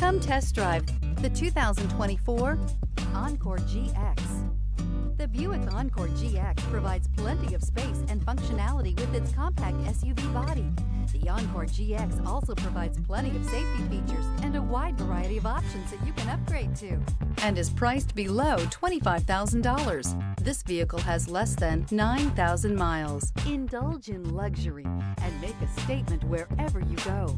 Come test drive the 2024 Encore GX. The Buick Encore GX provides plenty of space and functionality with its compact SUV body. The Encore GX also provides plenty of safety features and a wide variety of options that you can upgrade to, and is priced below $25,000. This vehicle has less than 9,000 miles. Indulge in luxury and make a statement wherever you go.